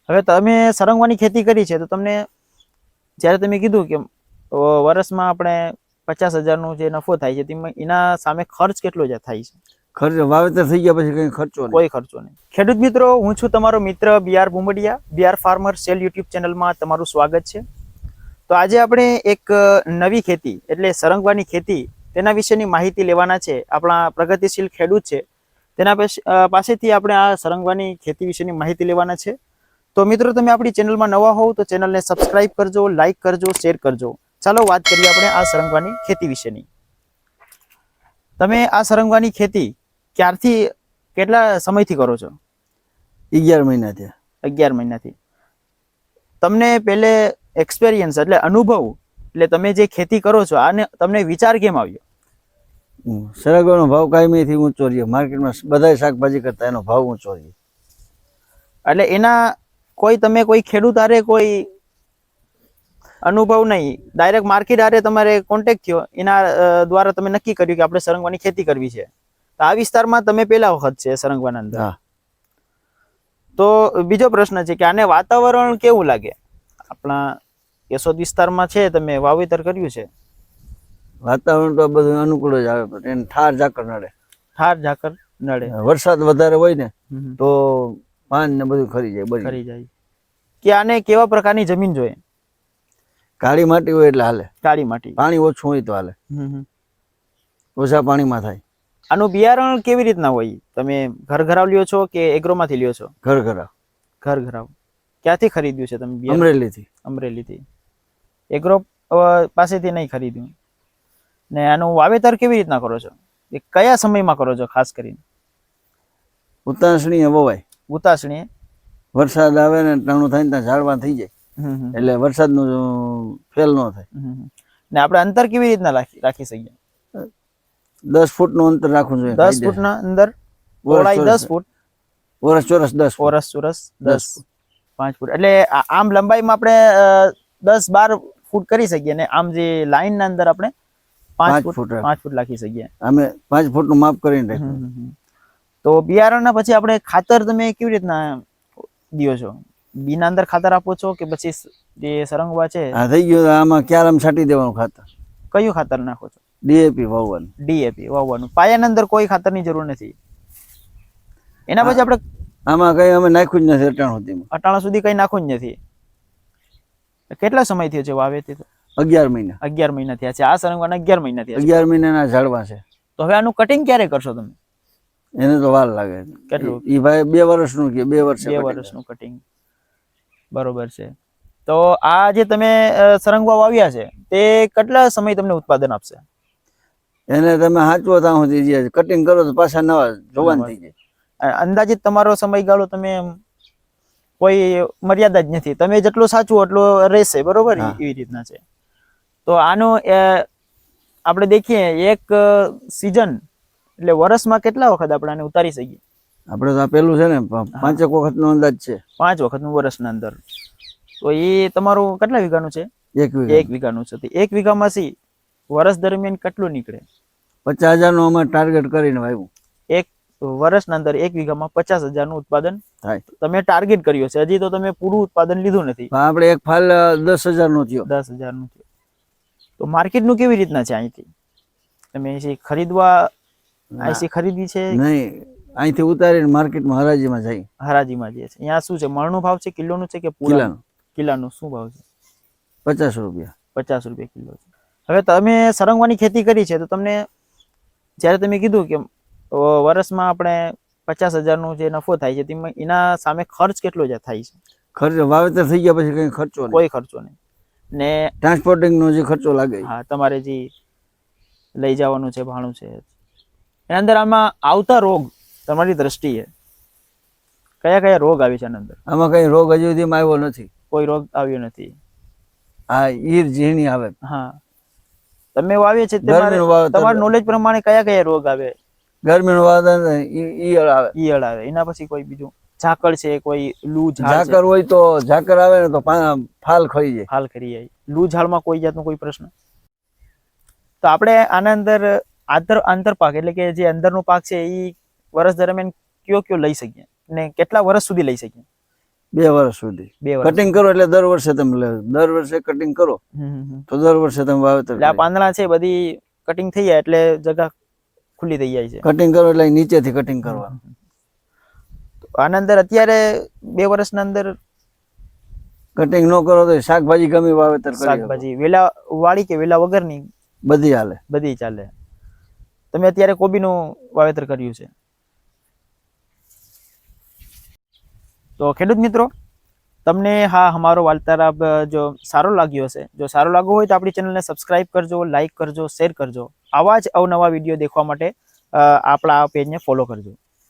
હવે તમે સરંગવાની ખેતી કરી છે તો તમને જ્યારે તમે કીધું કે વર્ષમાં આપણે 50,000 જે નફો થાય છે તેમાં એના સામે ખર્ચ કેટલો થાય છે? ખર્ચ વાવેતર થઈ ગયા પછી કઈ ખર્ચો નહીં. કોઈ ખર્ચો નહીં. ખેડૂત મિત્રો, હું છું તમારો મિત્ર BR Bhumadiya. BR farmer cell YouTube ચેનલમાં તમારું સ્વાગત છે. તો આજે આપણે એક નવી ખેતી એટલે સરંગવાની ખેતી તેના વિશેની માહિતી લેવાના છે. આપણા પ્રગતિશીલ ખેડૂત છે તેના પાસેથી આપણે આ સરંગવાની ખેતી વિશેની માહિતી લેવાના છે. તો મિત્રો, તમે આપણી ચેનલમાં નવા હોવ તો ચેનલને સબસ્ક્રાઇબ કરજો, લાઇક કરજો, શેર કરજો. ચાલો વાત કરીએ આપણે આ સરંગવાની ખેતી વિશેની. તમે આ સરંગવાની ખેતી ક્યારથી કેટલા સમયથી કરો છો? 11 મહિનાથી. 11 મહિનાથી. તમને પહેલે એક્સપિરિયન્સ એટલે અનુભવ એટલે તમે જે ખેતી કરો છો આને તમને વિચાર કેમ આવ્યો? સરંગવાનો ભાવ કાયમીથી ઊંચો રહ્યો. માર્કેટમાં બધા શાકભાજી કરતા એનો ભાવ ઊંચો રહ્યો. એટલે એના તમે કોઈ ખેડૂત આરે કોઈ અનુભવ નહીં, ડાયરેક્ટ માર્કેટ આરે તમારે કોન્ટેક્ટ થયો, એના દ્વારા તમે નક્કી કર્યું કે આપણે સરંગવાની ખેતી કરવી છે. તો આ વિસ્તારમાં તમે પહેલા વખત છે સરંગવાના અંદર. તો બીજો પ્રશ્ન છે કે આને વાતાવરણ કેવું લાગે? આપણા કેશોદ વિસ્તારમાં છે, તમે વાવેતર કર્યું છે. વાતાવરણ તો બધું અનુકૂળ જ આવે, પણ એને ઠાર ઝાકર નડે. ઠાર ઝાકર નડે. વરસાદ વધારે હોય ને તો પાન ને બધું ખરી જાય. કે આને કેવા પ્રકારની જમીન જોઈએ? કાળી માટી હોય એટલે હાલે. કાળી માટી. પાણી ઓછું હોય તો હાલે. ઓછા પાણીમાં થાય. આનું બિયારણ કેવી રીતના હોય? તમે ઘર ઘરાવ લ્યો છો કે એગ્રોમાંથી લ્યો છો? ઘર ઘરાવ. ઘર ઘરાવ. ક્યાંથી ખરીદ્યું છે તમે? અમરેલીથી. અમરેલીથી. એગ્રો પાસેથી નહીં ખરીદ્યું. ને આનું વાવેતર કેવી રીતના કરો છો? એ કયા સમયમાં કરો છો ખાસ કરીને? ઉતાસણીએ વવાય. ઉતાસણીએ? વરસાદ આવે ને ટાણું થાય ને ત્યાં ઝાડવા થઈ જાય એટલે વરસાદનું ફેલ ન થાય. ને આપણે અંતર કેવી રીતના રાખી શકીએ? 10 ફૂટનું અંતર રાખવું જોઈએ. 10 ફૂટના અંદર પહોળાઈ 10 ફૂટ, ઓરસ ચોરસ 10 10 5 ફૂટ. એટલે આમ લંબાઈમાં આપણે 10-12 ફૂટ કરી શકીએ ને આમ જે લાઈન ના અંદર આપણે 5 ફૂટ રાખી શકીએ. અમે 5 ફૂટનું માપ કરીને રાખ્યું. તો બિયારણના પછી આપણે ખાતર તમે કેવી રીતના દિયો છો? બીના અંદર ખાતર આપો છો કે પછી જે સરંગવા છે? હા, થઈ ગયું. આમાં ક્યારામ છાંટી દેવાનું ખાતર. કયું ખાતર નાખો છો? ડીએપી વાવવાનું. ડીએપી વાવવાનું. પાયાની અંદર કોઈ ખાતરની જરૂર નથી. એના પછી આપણે આમાં કઈ અમે નાખ્યું જ નથી. અટાણા સુધી કઈ નાખવું જ નથી. કેટલા સમય થયો છે વાવેતર? 11 મહિના. 11 મહિના થયા છે. આ સરંગવાના 11 મહિના થયા છે. 11 મહિનાના ઝાડવા છે. તો હવે આનું કટિંગ ક્યારે કરશો તમે? એને તો વાર લાગે. કેટલું? ઈ ભાઈ 2 વર્ષનું કે 2 વર્ષનું કટિંગ. બરોબર છે. તો આ જે તમે સરંગવા વાવ્યા છે તે કેટલા સમય તમને ઉત્પાદન આપશે? એને તમે સાચવો ત્યાં સુધી કટિંગ કરો તો પાછા નવા જોવાન થઈ જાય. અંદાજિત તમારો સમયગાળો તમે કોઈ મર્યાદા જ નથી, તમે જેટલો સાચવો એટલો રહેશે. બરોબર? એવી રીતના છે. તો આનો આપણે દેખીએ એક સીઝન એટલે વર્ષમાં કેટલા વખત આપણે આને ઉતારી શકીએ? આપણે તો આ પેલું છે ને 5 વખતનો અંદાજ છે. 5 વખતનું વર્ષના અંદર. તો એ તમારું કેટલા વીઘાનું છે? 1 વીઘાનું છે. તો 1 વીઘામાં વર્ષ દરમિયાન કેટલું નીકળે? 50,000 અમે ટાર્ગેટ કરીને વાવ્યું. એક વર્ષના અંદર 1 વીઘામાં 50,000 ઉત્પાદન થાય. તમે ટાર્ગેટ કર્યો છે. હજી તો તમે પૂરું ઉત્પાદન લીધું નથી. આપણે એક ફાલ 10,000 નો થયો. 10,000 નું થયો. તો માર્કેટનું કેવી રીતના છે અહીંથી? તમે ખરીદવા અહીંથી ખરીદી છે? નહીં, અહીંથી ઉતારીને માર્કેટમાં હરાજીમાં જાય. હરાજીમાં જાય છે. અહીંયા શું છે? મણનો ભાવ છે, કિલોનું છે કે કિલોનું? કિલાનું શું ભાવ છે? 50 રૂપિયા. 50 રૂપિયા કિલો છે. હવે તમે સરંગવાની ખેતી કરી છે તો તમને જ્યારે તમે કીધું કે વર્ષમાં આપણે 50,000 જે નફો થાય છે તેમાં એના સામે ખર્ચ કેટલો થાય છે? ખર્ચ વાવેતર થઈ ગયા પછી કઈ ખર્ચો નહીં. કોઈ ખર્ચો નહીં. ને ટ્રાન્સપોર્ટિંગ નો જે ખર્ચો લાગે. હા, તમારે જે લઈ જવાનું છે, ભાણું છે, એના અંદર આમાં આવતા રોગ તમારી દ્રષ્ટિએ કયા કયા રોગ આવે છે? અંદર આમાં કઈ રોગ હજુ સુધીમાં આવ્યો નથી. કોઈ રોગ આવ્યો નથી. હા, ઈર ઝીણી આવે. હા, તમે વાવીએ છે તમારા નોલેજ પ્રમાણે કયા કયા રોગ આવે? ગરમીનું વાતાવરણ ઈયળ આવે. ઈયળ આવે. એના પછી કોઈ બીજું ઝાકળ છે, કોઈ લૂ ઝાડ? ઝાકર હોય તો ઝાકર આવે ને તો ફાલ ખરી જાય. ફાલ ખરી જાય. લૂ ઝાડમાં કોઈ જાતનો કોઈ પ્રશ્ન? તો આપણે આના અંદર આંતરપાક એટલે કે જે અંદરનો પાક છે એ વર્ષ દરમિયાન કયો લઈ શકીએ ને કેટલા વર્ષ સુધી લઈ શકીએ? 2 વર્ષ સુધી 2 વર્ષ. કટિંગ કરો એટલે દર વર્ષે તમે દર વર્ષે કટિંગ કરો તો દર વર્ષે તમે વાવેતર એટલે આ પાંદડા છે બધી કટિંગ થઈ જાય એટલે જગા ખુલ્લી થઈ જાય છે. કટિંગ કરો એટલે નીચેથી કટિંગ કરવાનું. આના અંદર અત્યારે 2 વર્ષના અંદર કટિંગ ન કરો તો શાકભાજી ગમે વાવેતર કરી શકો. શાકભાજી વેલા વાળી કે વેલા વગરની બધી હાલે. બધી ચાલે. તમે અત્યારે કોબીનું વાવેતર કર્યું છે. તો ખેડૂત મિત્રો, તમને હા અમારો વાર્તાલાપ જો સારો લાગ્યો હશે, જો સારો લાગ્યો હોય તો આપણી ચેનલને સબસ્ક્રાઇબ કરજો, લાઇક કરજો, શેર કરજો. આવા જ અવનવા વિડીયો દેખવા માટે આપણા આ પેજને ફોલો કરજો.